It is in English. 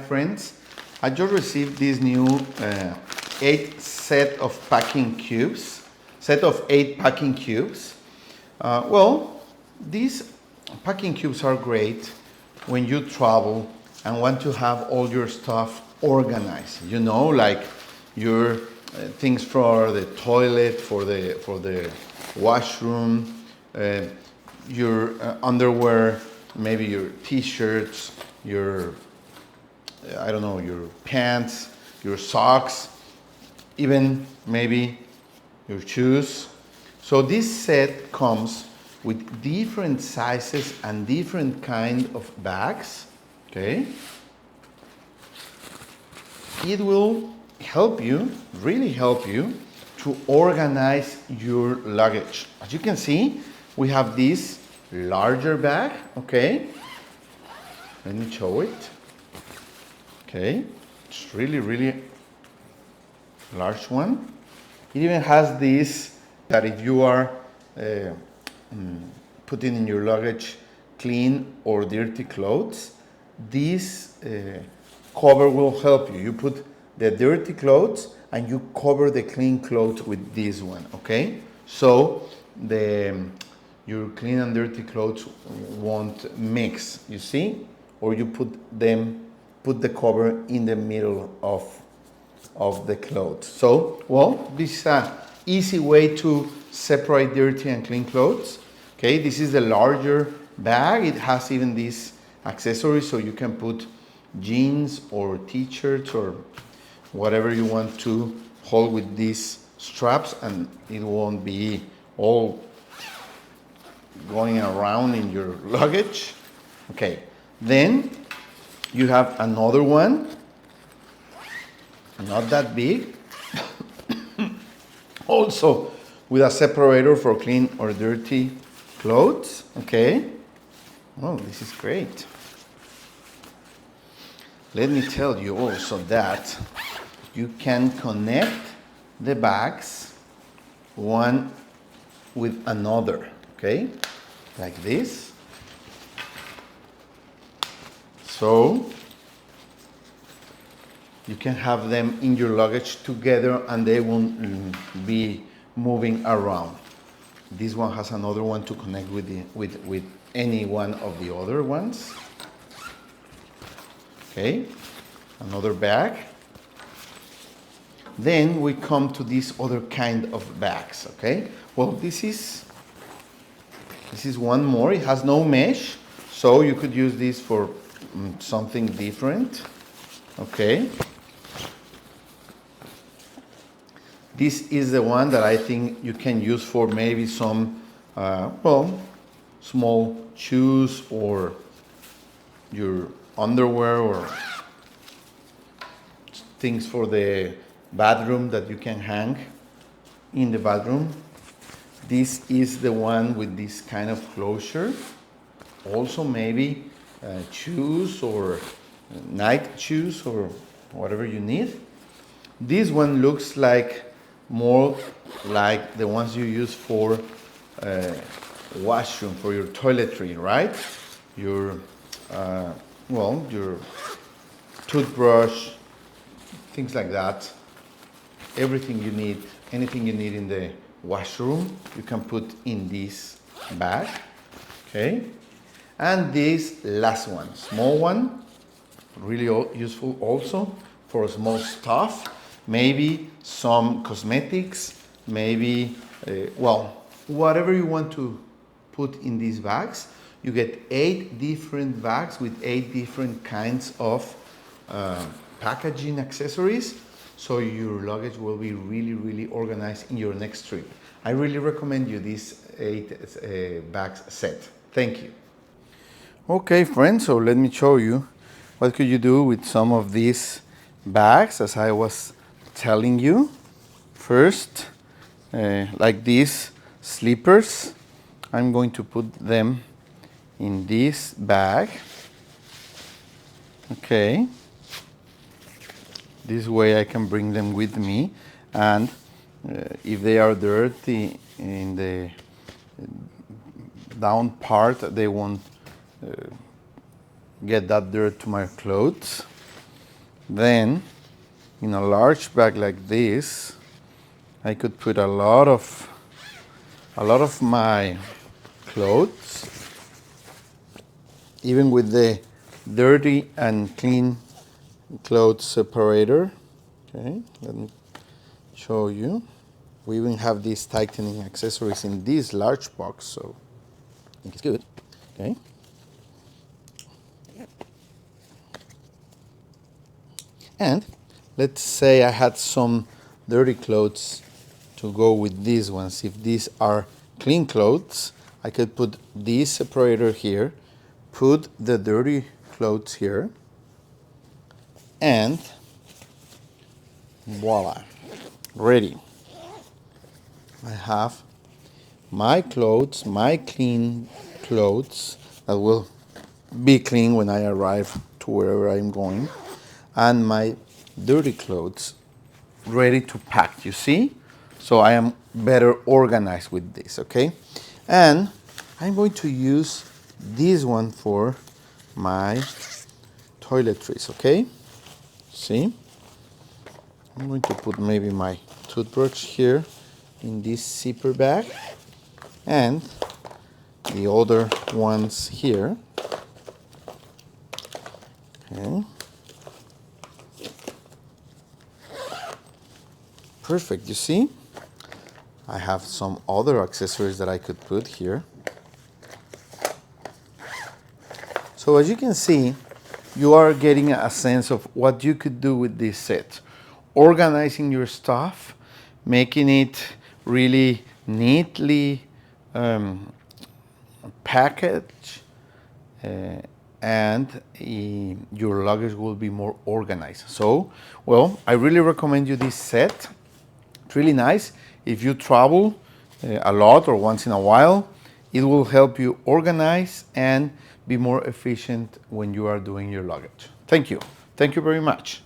friends. I just received this new 8 set of packing cubes. Set of 8 packing cubes. Well, these packing cubes are great when you travel and want to have all your stuff organized. You know, like your things for the toilet, for the washroom, your underwear, maybe your t-shirts, your I don't know, your pants, your socks, even maybe your shoes. So this set comes with different sizes and different kind of bags, okay? It will help you, really help you, to organize your luggage. As you can see, we have this larger bag, okay? Let me show it. Okay, it's really, really large one. It even has this that if you are putting in your luggage clean or dirty clothes, this cover will help you. You put the dirty clothes and you cover the clean clothes with this one, okay? So your clean and dirty clothes won't mix, you see? Or you put the cover in the middle of the clothes. So, well, this is an easy way to separate dirty and clean clothes. Okay, this is the larger bag. It has even these accessories, so you can put jeans or t-shirts or whatever you want to hold with these straps, and it won't be all going around in your luggage. Okay, then you have another one, not that big, also with a separator for clean or dirty clothes, okay? Oh, this is great. Let me tell you also that you can connect the bags one with another, okay? Like this. So you can have them in your luggage together and they won't be moving around. This one has another one to connect with any one of the other ones. Okay, another bag. Then we come to this other kind of bags, okay? Well, this is one more. It has no mesh, so you could use this for something different, okay? This is the one that I think you can use for maybe some, well, small shoes or your underwear or things for the bathroom that you can hang in the bathroom. This is the one with this kind of closure. Also maybe shoes or night shoes or whatever you need. This one looks like more like the ones you use for washroom, for your toiletry, right? Your well, your toothbrush, things like that. Everything you need, anything you need in the washroom, you can put in this bag, okay? And this last one, small one, really useful also for small stuff, maybe some cosmetics, maybe, well, whatever you want to put in these bags. You get 8 different bags with 8 different kinds of packaging accessories, so your luggage will be really, really organized in your next trip. I really recommend you this 8 bags set. Thank you. Okay, friends, so let me show you what could you do with some of these bags, as I was telling you. First, like these slippers, I'm going to put them in this bag. Okay, this way I can bring them with me, and if they are dirty in the down part, they won't get that dirt to my clothes. Then, in a large bag like this, I could put a lot of my clothes, even with the dirty and clean clothes separator. Okay, let me show you. We even have these tightening accessories in this large box, so I think it's good. Okay. And let's say I had some dirty clothes to go with these ones. If these are clean clothes, I could put this separator here, put the dirty clothes here, and voila, ready. I have my clothes, my clean clothes that will be clean when I arrive to wherever I'm going, and my dirty clothes ready to pack, you see? So I am better organized with this, okay? And I'm going to use this one for my toiletries, okay? See? I'm going to put maybe my toothbrush here in this zipper bag and the other ones here. Okay. Perfect, you see? I have some other accessories that I could put here. So as you can see, you are getting a sense of what you could do with this set. Organizing your stuff, making it really neatly packaged, and your luggage will be more organized. So, well, I really recommend you this set. It's really nice. If you travel a lot or once in a while, it will help you organize and be more efficient when you are doing your luggage. Thank you. Thank you very much.